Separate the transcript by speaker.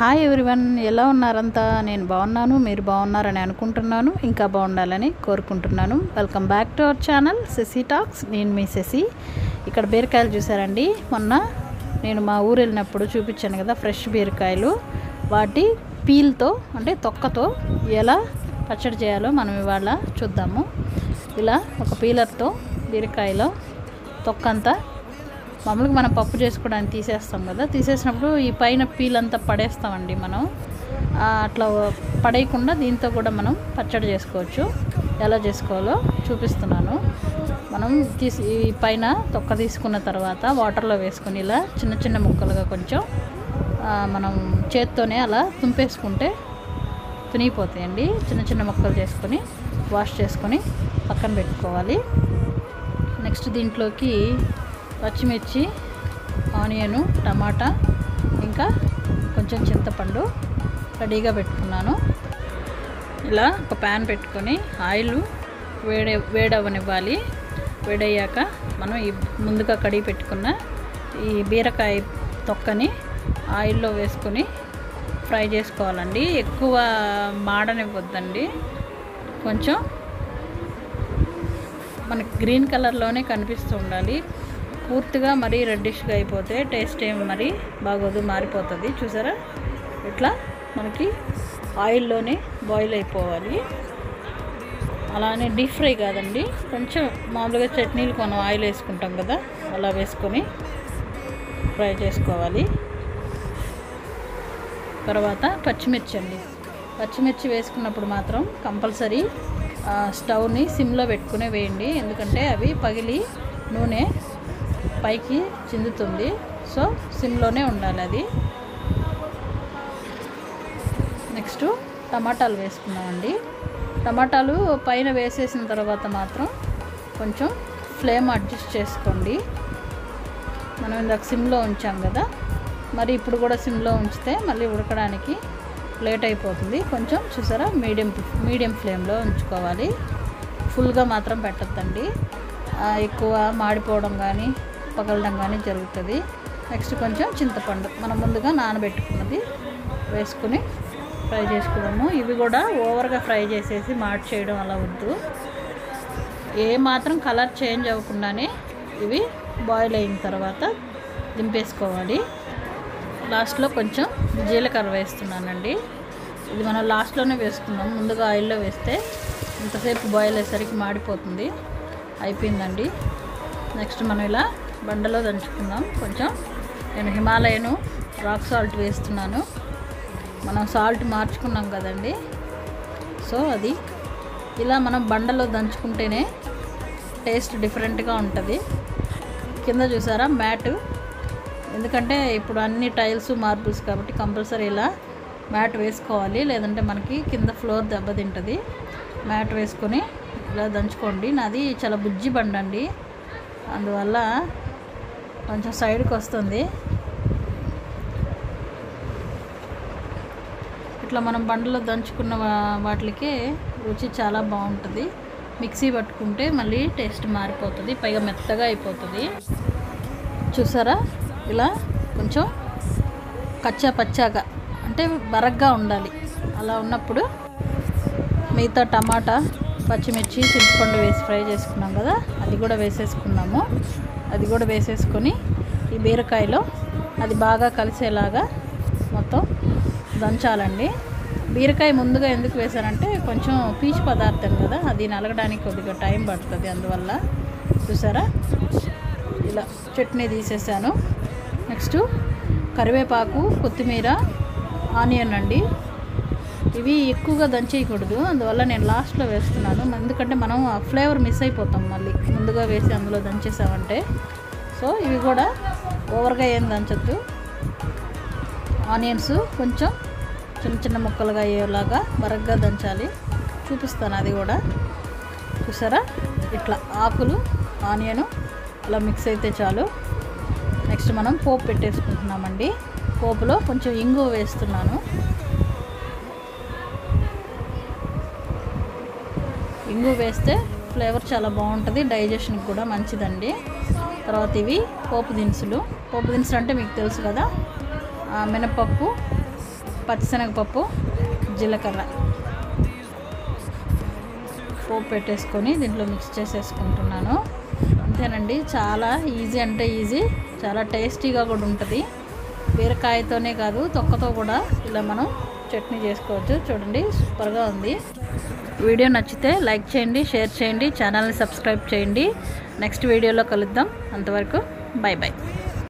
Speaker 1: Hi everyone, ఎలా ఉన్నారంతా? నేను బాగున్నాను, మీరు బాగున్నారని అనుకుంటున్నాను, ఇంకా బాగుండాలని కోరుకుంటున్నాను. Welcome back to our channel Sasi talks. నేను మీ ససి. ఇక్కడ బీరకాయలు చూసారండి, మొన్న నేను మా ఊరు వెళ్ళినప్పుడు చూపించాను కదా, ఫ్రెష్ బీరకాయలు. వాటి పీల్తో అంటే తొక్కతో ఎలా పచ్చడి చేయాలో మనం ఇవాళ చూద్దాము. ఇలా ఒక పీలర్తో బీరకాయలో తొక్కంతా మామూలుగా మనం పప్పు చేసుకోవడానికి తీసేస్తాం కదా, తీసేసినప్పుడు ఈ పైన పీల్ అంతా పడేస్తామండి మనం. అట్లా పడేయకుండా దీంతో కూడా మనం పచ్చడి చేసుకోవచ్చు. ఎలా చేసుకోవాలో చూపిస్తున్నాను. మనం ఈ పైన తొక్క తీసుకున్న తర్వాత వాటర్లో వేసుకొని ఇలా చిన్న చిన్న ముక్కలుగా కొంచెం మనం చేత్తోనే అలా తుంపేసుకుంటే తునిగిపోతాయండి. చిన్న చిన్న ముక్కలు చేసుకొని వాష్ చేసుకొని పక్కన పెట్టుకోవాలి. నెక్స్ట్ దీంట్లోకి పచ్చిమిర్చి, ఆనియను, టమాటా, ఇంకా కొంచెం చింతపండు రెడీగా పెట్టుకున్నాను. ఇలా ఒక ప్యాన్ పెట్టుకొని ఆయిల్ వేడవనివ్వాలి. వేడయ్యాక మనం ఈ ముందుగా కడిగి పెట్టుకున్న ఈ బీరకాయ తొక్కని ఆయిల్లో వేసుకొని ఫ్రై చేసుకోవాలండి. ఎక్కువ మాడనివ్వద్దండి, కొంచెం మనకి గ్రీన్ కలర్లోనే కనిపిస్తూ ఉండాలి. పూర్తిగా మరీ రెడ్డిష్గా అయిపోతే టేస్ట్ ఏమి మరీ బాగోదు, మారిపోతుంది. చూసారా, ఇట్లా మనకి ఆయిల్లోనే బాయిల్ అయిపోవాలి. అలానే డీప్ ఫ్రై కాదండి, కొంచెం మామూలుగా చట్నీలు మనం ఆయిల్ వేసుకుంటాం కదా, అలా వేసుకొని ఫ్రై చేసుకోవాలి. తర్వాత పచ్చిమిర్చి అండి, పచ్చిమిర్చి వేసుకున్నప్పుడు మాత్రం కంపల్సరీ స్టవ్ని సిమ్లో పెట్టుకునే వేయండి, ఎందుకంటే అవి పగిలి నూనె పైకి చిందుతుంది. సో సిమ్లోనే ఉండాలి అది. నెక్స్ట్ టమాటాలు వేసుకున్నామండి. టమాటాలు పైన వేసేసిన తర్వాత మాత్రం కొంచెం ఫ్లేమ్ అడ్జస్ట్ చేసుకోండి. మనం ఇందాక సిమ్లో ఉంచాం కదా, మరి ఇప్పుడు కూడా సిమ్లో ఉంచితే మళ్ళీ ఉడకడానికి లేట్ అయిపోతుంది. కొంచెం చూసారా, మీడియం ఫ్లేమ్లో ఉంచుకోవాలి. ఫుల్గా మాత్రం పెట్టద్దండి, ఎక్కువ మాడిపోవడం కానీ పగలడం కానీ జరుగుతుంది. నెక్స్ట్ కొంచెం చింతపండు మనం ముందుగా నానబెట్టుకున్నది వేసుకుని ఫ్రై చేసుకున్నాము. ఇవి కూడా ఓవర్గా ఫ్రై చేసేసి మాడి చేయడం అలా వద్దు. ఏ మాత్రం కలర్ చేంజ్ అవ్వకుండానే ఇవి బాయిల్ అయిన తర్వాత దింపేసుకోవాలి. లాస్ట్లో కొంచెం జీలకర్ర వేస్తున్నానండి. ఇది మనం లాస్ట్లోనే వేసుకున్నాం, ముందుగా ఆయిల్లో వేస్తే ఇంతసేపు బాయిల్ అయ్యేసరికి మాడిపోతుంది. అయిపోయిందండి. నెక్స్ట్ మనం ఇలా బండలో దంచుకుందాం. కొంచెం నేను హిమాలయను రాక్ సాల్ట్ వేస్తున్నాను. మనం సాల్ట్ మార్చుకున్నాం కదండి, సో అది ఇలా మనం బండలో దంచుకుంటేనే టేస్ట్ డిఫరెంట్గా ఉంటుంది. కింద చూసారా మ్యాట్, ఎందుకంటే ఇప్పుడు అన్ని టైల్స్ మార్బుల్స్ కాబట్టి కంపల్సరీ ఇలా మ్యాట్ వేసుకోవాలి, లేదంటే మనకి కింద ఫ్లోర్ దెబ్బతింటుంది. మ్యాట్ వేసుకొని ఇలా దంచుకోండి. నాది చాలా బుజ్జి బండ అండి, అందువల్ల కొంచెం సైడ్కి వస్తుంది. ఇట్లా మనం బండలో దంచుకున్న వాటికి రుచి చాలా బాగుంటుంది. మిక్సీ పట్టుకుంటే మళ్ళీ టేస్ట్ మారిపోతుంది, పైగా మెత్తగా అయిపోతుంది. చూసారా, ఇలా కొంచెం కచ్చా పచ్చాగా అంటే బరగ్గా ఉండాలి. అలా ఉన్నప్పుడు మిగతా టమాటా, పచ్చిమిర్చి, చింతపండు వేసి ఫ్రై చేసుకున్నాం కదా, అది కూడా వేసేసుకున్నాము. అది కూడా వేసేసుకొని ఈ బీరకాయలో అది బాగా కలిసేలాగా మొత్తం దంచాలండి. బీరకాయ ముందుగా ఎందుకు వేసానంటే కొంచెం పీచు పదార్థం కదా, అది నలగడానికి కొద్దిగా టైం పడుతుంది, అందువల్ల. చూసారా, ఇలా చట్నీ తీసేసాను. నెక్స్ట్ కరివేపాకు, కొత్తిమీర, ఆనియన్ అండి. ఇవి ఎక్కువగా దంచేయకూడదు, అందువల్ల నేను లాస్ట్లో వేస్తున్నాను. ఎందుకంటే మనం ఆ ఫ్లేవర్ మిస్ అయిపోతాం మళ్ళీ ముందుగా వేసి అందులో దంచేసామంటే. సో ఇవి కూడా ఓవర్గా ఏం దంచద్దు. ఆనియన్స్ కొంచెం చిన్న చిన్న ముక్కలుగా అయ్యేలాగా బరగ్గా దంచాలి. చూపిస్తాను అది కూడా. చూసారా, ఇట్లా ఆకులు, ఆనియను ఇలా మిక్స్ అయితే చాలు. నెక్స్ట్ మనం పోపు పెట్టేసుకుంటున్నామండి. పోపులో కొంచెం ఇంగువ వేస్తున్నాను. ఇంగు వేస్తే ఫ్లేవర్ చాలా బాగుంటుంది, డైజెషన్కి కూడా మంచిదండి. తర్వాత ఇవి పోపు దినుసులు. పోపు దినుసులు అంటే మీకు తెలుసు కదా, మినపప్పు, పచ్చిశనగపప్పు, జీలకర్ర పోపు పెట్టేసుకొని దీంట్లో మిక్స్ చేసేసుకుంటున్నాను. అంతేనండి, చాలా ఈజీ అంటే ఈజీ, చాలా టేస్టీగా కూడా ఉంటుంది. బీరకాయతోనే కాదు తొక్కతో కూడా ఇలా మనం చట్నీ చేసుకోవచ్చు. చూడండి సూపర్గా ఉంది. వీడియో నచ్చితే లైక్ చేయండి, షేర్ చేయండి, ఛానల్ని సబ్స్క్రైబ్ చేయండి. నెక్స్ట్ వీడియోలో కలుద్దాం. అంతవరకు బై బై.